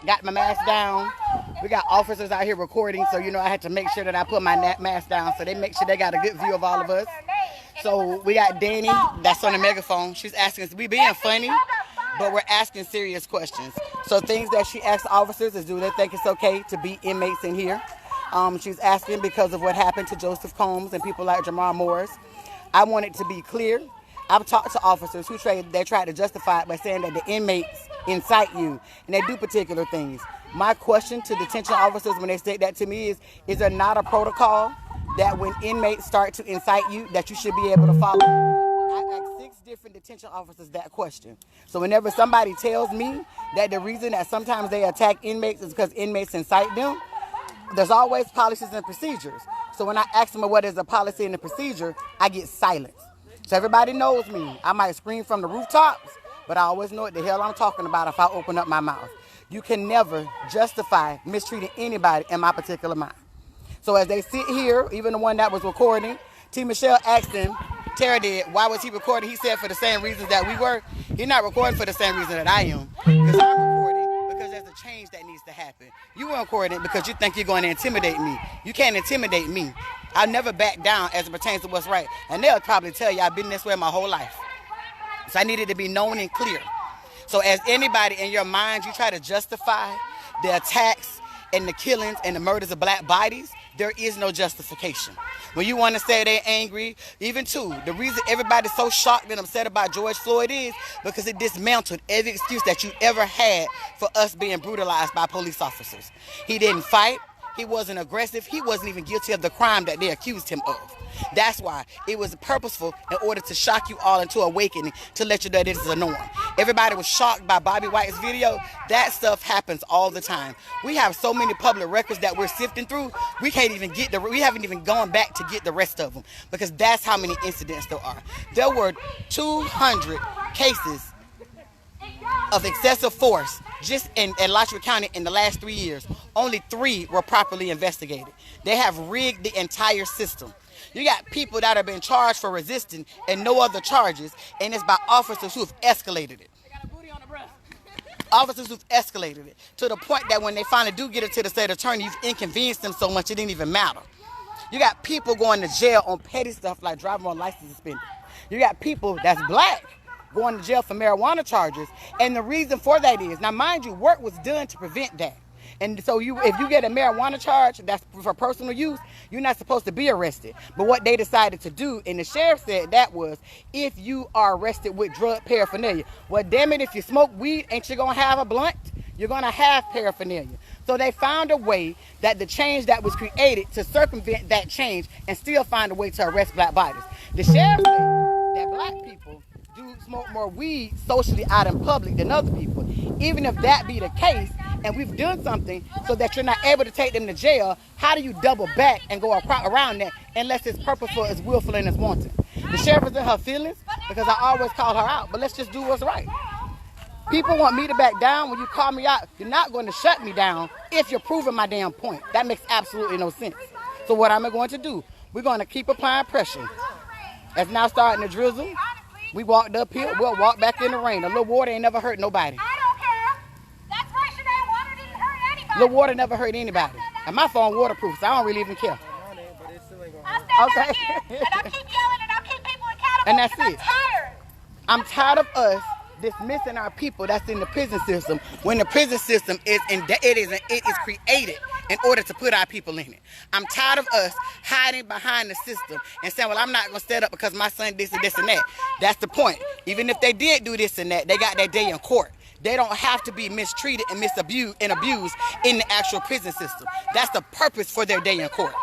got my mask down. We got officers out here recording, so I had to make sure that I put my mask down so they make sure they got a good view of all of us. So we got Danny, that's on the megaphone. She's asking us, we being funny, but we're asking serious questions. So things that she asks officers is, do they think it's okay to be inmates in here? She's asking because of what happened to Joseph Combs and people like Jamar Morris. I want it to be clear. I've talked to officers who they tried to justify it by saying that the inmates incite you and they do particular things. My question to detention officers when they say that to me is there not a protocol that when inmates start to incite you that you should be able to follow? I asked 6 different detention officers that question. So whenever somebody tells me that the reason that sometimes they attack inmates is because inmates incite them, there's always policies and procedures. So when I ask them what is a policy and a procedure, I get silence. So everybody knows me. I might scream from the rooftops, but I always know what the hell I'm talking about if I open up my mouth. You can never justify mistreating anybody in my particular mind. So as they sit here, even the one that was recording, T. Michelle asked him, Tara did, why was he recording? He said for the same reasons that we were. He's not recording for the same reason that I am. Because I'm recording because there's a change that needs to happen. You weren't recording because you think you're going to intimidate me. You can't intimidate me. I'll never back down as it pertains to what's right. And they'll probably tell you I've been this way my whole life. So I needed to be known and clear. So as anybody in your mind, you try to justify the attacks and the killings and the murders of black bodies, there is no justification. When you want to say they're angry, even too, the reason everybody's so shocked and upset about George Floyd is because it dismantled every excuse that you ever had for us being brutalized by police officers. He didn't fight. He wasn't aggressive. He wasn't even guilty of the crime that they accused him of. That's why it was purposeful in order to shock you all into awakening, to let you know this is a norm. Everybody was shocked by Bobby White's video. That stuff happens all the time. We have so many public records that we're sifting through. We haven't even gone back to get the rest of them because that's how many incidents there are. There were 200 cases of excessive force just in Alachua County in the last 3 years. Only 3 were properly investigated. They have rigged the entire system. You got people that have been charged for resisting and no other charges, and it's by officers who've escalated it. Officers who've escalated it to the point that when they finally do get it to the state attorney, you've inconvenienced them so much it didn't even matter. You got people going to jail on petty stuff like driving on license suspended. You got people that's black going to jail for marijuana charges, and the reason for that is, now mind you, work was done to prevent that. And so if you get a marijuana charge that's for personal use, you're not supposed to be arrested. But what they decided to do, and the sheriff said that was, if you are arrested with drug paraphernalia. Well, damn it, if you smoke weed, ain't you going to have a blunt? You're going to have paraphernalia. So they found a way that the change that was created to circumvent that change and still find a way to arrest black bodies. The sheriff said that black people do smoke more weed socially out in public than other people. Even if that be the case, and we've done something so that you're not able to take them to jail, how do you double back and go around that unless it's purposeful, it's willful, and it's wanton? The sheriff is in her feelings because I always call her out, but let's just do what's right. People want me to back down. When you call me out, you're not going to shut me down if you're proving my damn point. That makes absolutely no sense. So what am I going to do? We're going to keep applying pressure. It's now starting to drizzle. We walked up here, we'll walk back in the rain. A little water ain't never hurt nobody. Little water never hurt anybody. And my phone waterproof, so I don't really even care. Okay. And I'll keep yelling and I'll keep people accountable. And that's it. I'm tired of us dismissing our people that's in the prison system when the prison system is created in order to put our people in it. I'm tired of us hiding behind the system and saying, well, I'm not going to stand up because my son this and this and that. That's the point. Even if they did do this and that, they got that day in court. They don't have to be mistreated and abused in the actual prison system. That's the purpose for their day in court.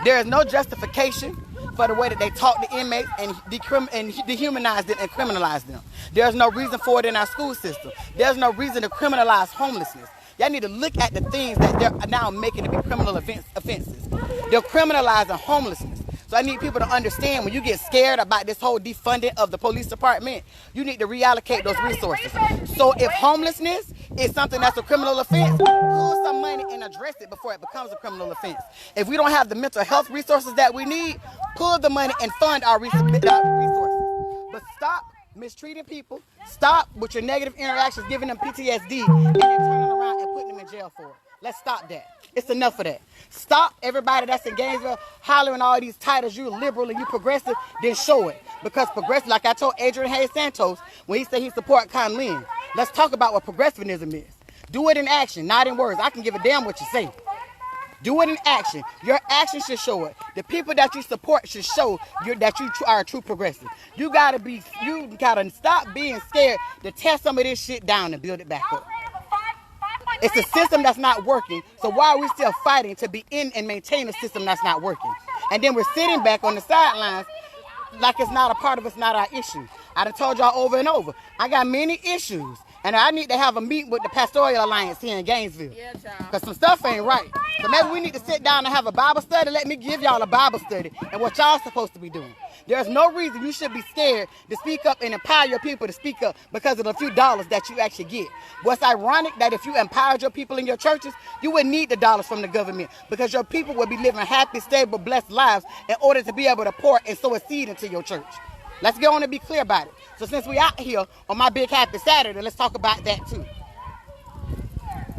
There is no justification for the way that they talk to inmates and dehumanize them and criminalize them. There's no reason for it in our school system. There's no reason to criminalize homelessness. Y'all need to look at the things that they're now making to be criminal offenses. They're criminalizing homelessness. So I need people to understand, when you get scared about this whole defunding of the police department, you need to reallocate those resources. So if homelessness is something that's a criminal offense, pull some money and address it before it becomes a criminal offense. If we don't have the mental health resources that we need, pull the money and fund our resources. But stop mistreating people. Stop with your negative interactions, giving them PTSD, and then turning around and putting jail for it. Let's stop that. It's enough of that. Stop everybody that's in Gainesville hollering all these titles. You liberal and you progressive, then show it. Because progressive, like I told Adrian Hayes Santos when he said he support Conlin. Let's talk about what progressivism is. Do it in action, not in words. I can give a damn what you say. Do it in action. Your actions should show it. The people that you support should show that you are a true progressive. You gotta stop being scared to tear some of this shit down and build it back up. It's a system that's not working, so why are we still fighting to be in and maintain a system that's not working? And then we're sitting back on the sidelines like it's not a part of us, not our issue. I done told y'all over and over, I got many issues, and I need to have a meeting with the Pastoral Alliance here in Gainesville. Because some stuff ain't right. So maybe we need to sit down and have a Bible study. Let me give y'all a Bible study and what y'all supposed to be doing. There's no reason you should be scared to speak up and empower your people to speak up because of the few dollars that you actually get. What's ironic that if you empowered your people in your churches, you wouldn't need the dollars from the government because your people would be living happy, stable, blessed lives in order to be able to pour and sow a seed into your church. Let's go on and be clear about it. So since we out here on my big happy Saturday, let's talk about that too.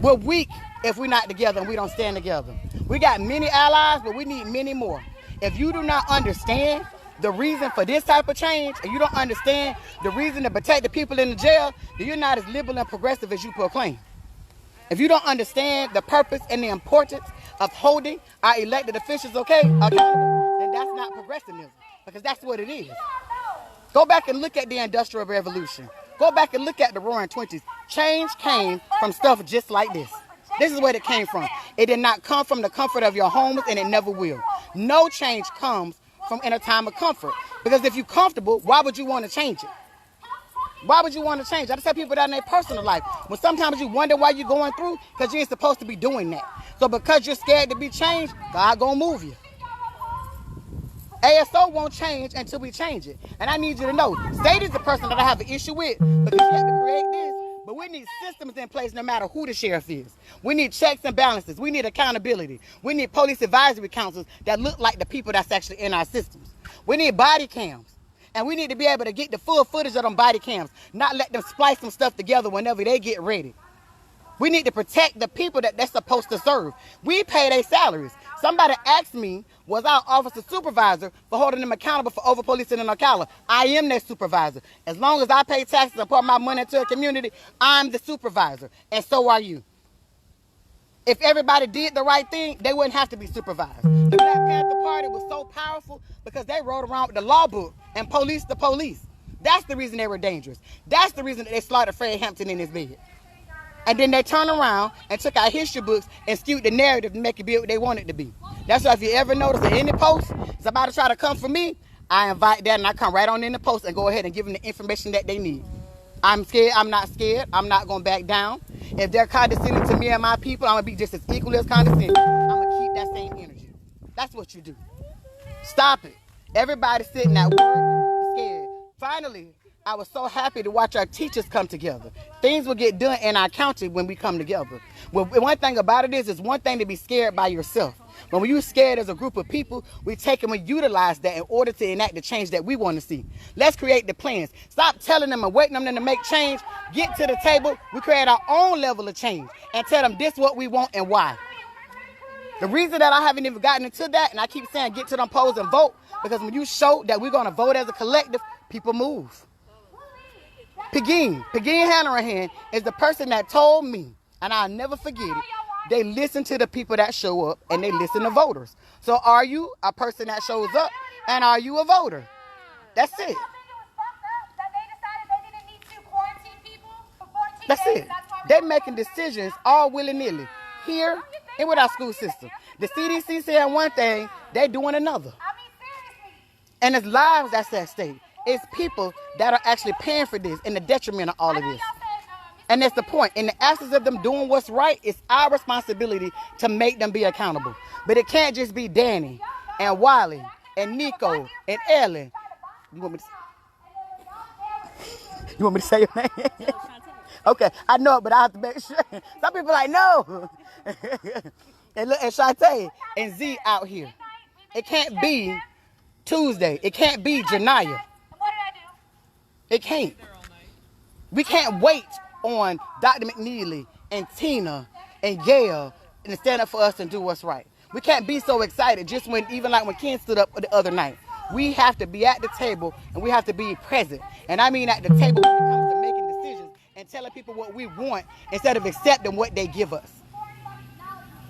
We're weak if we're not together and we don't stand together. We got many allies, but we need many more. If you do not understand the reason for this type of change, and you don't understand the reason to protect the people in the jail, then you're not as liberal and progressive as you proclaim. If you don't understand the purpose and the importance of holding our elected officials accountable, then that's not progressivism, because that's what it is. Go back and look at the Industrial Revolution. Go back and look at the Roaring Twenties. Change came from stuff just like this. This is where it came from. It did not come from the comfort of your homes, and it never will. No change comes from in a time of comfort. Because if you're comfortable, why would you want to change it? Why would you want to change? I just tell people that in their personal life. When sometimes you wonder why you're going through, because you ain't supposed to be doing that. So because you're scared to be changed, God gonna move you. ASO won't change until we change it. And I need you to know, state is the person that I have an issue with because you have to create this. But we need systems in place no matter who the sheriff is. We need checks and balances. We need accountability. We need police advisory councils that look like the people that's actually in our systems. We need body cams. And we need to be able to get the full footage of them body cams, not let them splice some stuff together whenever they get ready. We need to protect the people that they're supposed to serve. We pay their salaries. Somebody asked me, was our officer supervisor for holding them accountable for over-policing in Ocala? I am their supervisor. As long as I pay taxes and put my money into a community, I'm the supervisor, and so are you. If everybody did the right thing, they wouldn't have to be supervised. The Black Panther Party was so powerful because they rode around with the law book and policed the police. That's the reason they were dangerous. That's the reason that they slaughtered Fred Hampton in his bed. And then they turned around and took our history books and skewed the narrative to make it be what they want it to be. That's why if you ever notice that any post is about to try to come for me, I invite that and I come right on in the post and go ahead and give them the information that they need. I'm scared. I'm not scared. I'm not going to back down. If they're condescending to me and my people, I'm going to be just as equally as condescending. I'm going to keep that same energy. That's what you do. Stop it. Everybody sitting at work scared. Finally, I was so happy to watch our teachers come together. Things will get done in our county when we come together. Well, one thing about it is, it's one thing to be scared by yourself. But when you're scared as a group of people, we take and we utilize that in order to enact the change that we want to see. Let's create the plans. Stop telling them and waiting on them to make change. Get to the table. We create our own level of change and tell them this is what we want and why. The reason that I haven't even gotten into that, and I keep saying get to them polls and vote, because when you show that we're going to vote as a collective, people move. Pegeen Hanrahan is the person that told me, and I'll never forget it, they listen to the people that show up and they listen to voters. So are you a person that shows up and are you a voter? That's it. That's it. They're making decisions all willy-nilly here and with our school system. The CDC saying one thing, they're doing another. And it's lives that's at stake. It's people that are actually paying for this and the detriment of all of this. And that's the point. In the absence of them doing what's right, it's our responsibility to make them be accountable. But it can't just be Danny and Wiley and Nico and Ellen. You want me to say your name? Okay, I know it, but I have to make sure. Some people are like, no. And look at Shantae and Z out here. It can't be Tuesday. It can't be Janiyah. It can't. We can't wait on Dr. McNeely and Tina and yell and stand up for us and do what's right. We can't be so excited just when, even like when Ken stood up the other night. We have to be at the table and we have to be present. And I mean at the table when it comes to making decisions and telling people what we want instead of accepting what they give us.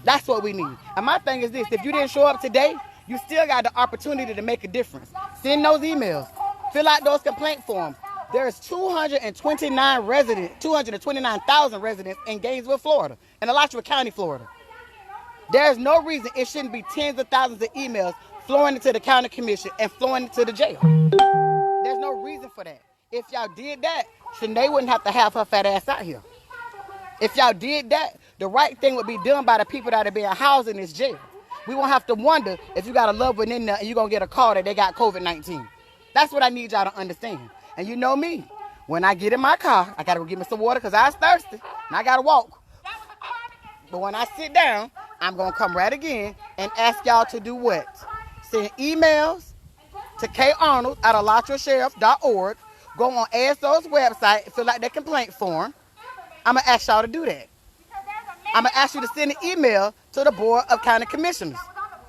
That's what we need. And my thing is this, if you didn't show up today, you still got the opportunity to make a difference. Send those emails. Fill out those complaint forms. There's 229,000 residents in Gainesville, Florida, in Alachua County, Florida. There's no reason it shouldn't be tens of thousands of emails flowing into the county commission and flowing into the jail. There's no reason for that. If y'all did that, Shanae wouldn't have to have her fat ass out here. If y'all did that, the right thing would be done by the people that are being housed in this jail. We won't have to wonder if you got a loved one in there and you're going to get a call that they got COVID-19. That's what I need y'all to understand. And you know me, when I get in my car, I got to go get me some water because I was thirsty and I got to walk. But when I sit down, I'm going to come right again and ask y'all to do what? Send emails to karnold@alachuasheriff.org. Go on ASO's website, fill out their complaint form. I'm going to ask y'all to do that. I'm going to ask you to send an email to the Board of County Commissioners.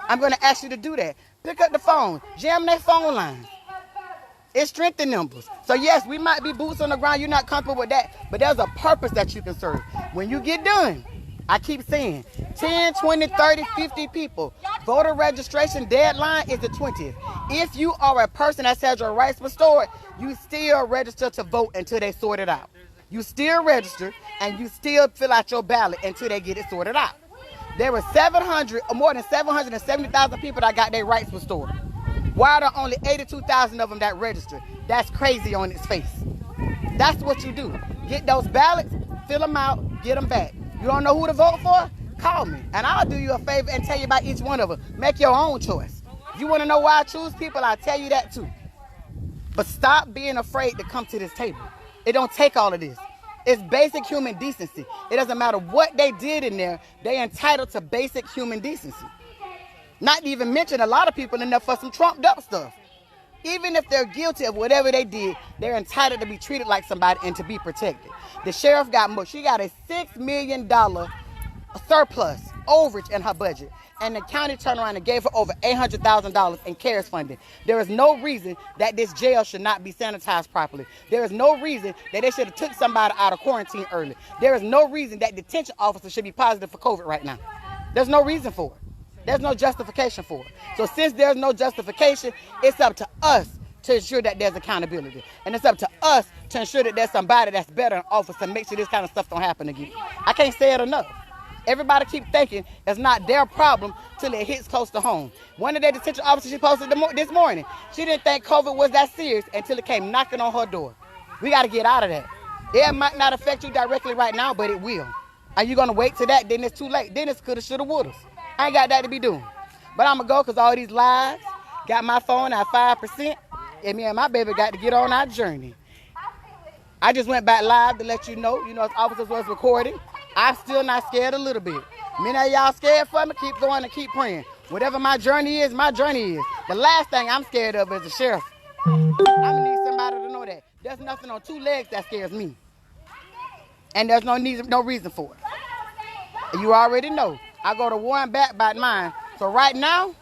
I'm going to ask you to do that. Pick up the phone. Jam their phone lines. It strengthens numbers. So yes, we might be boots on the ground. You're not comfortable with that. But there's a purpose that you can serve. When you get done, I keep saying 10, 20, 30, 50 people. Voter registration deadline is the 20th. If you are a person that has your rights restored, you still register to vote until they sort it out. You still register and you still fill out your ballot until they get it sorted out. There were 700 or more than 770,000 people that got their rights restored. Why are there only 82,000 of them that registered? That's crazy on its face. That's what you do. Get those ballots, fill them out, get them back. You don't know who to vote for? Call me, and I'll do you a favor and tell you about each one of them. Make your own choice. If you want to know why I choose people, I'll tell you that too. But stop being afraid to come to this table. It don't take all of this. It's basic human decency. It doesn't matter what they did in there. They're entitled to basic human decency. Not to even mention a lot of people in there for some trumped up stuff. Even if they're guilty of whatever they did, they're entitled to be treated like somebody and to be protected. The sheriff got more. She got a $6 million surplus, overage in her budget. And the county turned around and gave her over $800,000 in CARES funding. There is no reason that this jail should not be sanitized properly. There is no reason that they should have took somebody out of quarantine early. There is no reason that detention officers should be positive for COVID right now. There's no reason for it. There's no justification for it. So since there's no justification, it's up to us to ensure that there's accountability. And it's up to us to ensure that there's somebody that's better in office to make sure this kind of stuff don't happen again. I can't say it enough. Everybody keep thinking it's not their problem till it hits close to home. One of their detention officers she posted this morning, she didn't think COVID was that serious until it came knocking on her door. We got to get out of that. It might not affect you directly right now, but it will. Are you going to wait till that? Then it's too late. Then it's coulda, shoulda, woulda. I ain't got that to be doing. But I'm going to go because all these lives got my phone at 5%, and me and my baby got to get on our journey. I just went back live to let you know, if officers was recording. I'm still not scared a little bit. Many of y'all scared for me, keep going and keep praying. Whatever my journey is, my journey is. The last thing I'm scared of is the sheriff. I'm going to need somebody to know that. There's nothing on two legs that scares me. And there's no reason for it. You already know. I go to war and back by mine. So right now,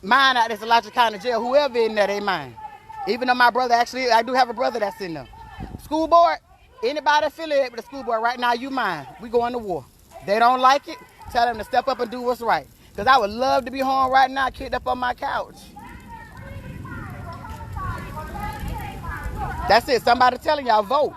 mine out this Alachua County Jail, whoever in there, they mine. Even though my brother, actually, I do have a brother that's in there. School board, anybody affiliated with the school board right now, you mine. We going to war. They don't like it, tell them to step up and do what's right. Because I would love to be home right now, kicked up on my couch. That's it. Somebody telling y'all, vote.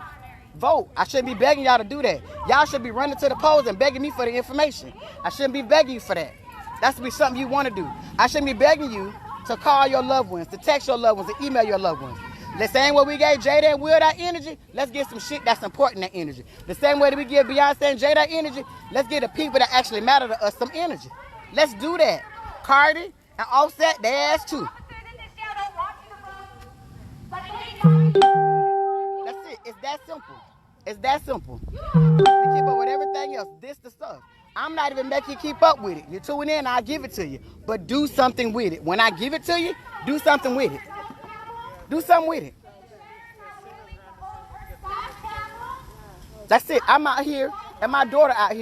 Vote. I shouldn't be begging y'all to do that. Y'all should be running to the polls and begging me for the information. I shouldn't be begging you for that. That should be something you want to do. I shouldn't be begging you to call your loved ones, to text your loved ones, to email your loved ones. The same way we gave Jada and Will that energy, let's get some shit that's important, that energy. The same way that we give Beyonce and Jada that energy, let's give the people that actually matter to us some energy. Let's do that. Cardi and Offset, they ass too. That's it. It's that simple. It's that simple. You keep up with everything else. This the stuff. I'm not even making you keep up with it. You tune in, I'll give it to you. But do something with it. When I give it to you, do something with it. Do something with it. That's it. I'm out here and my daughter out here.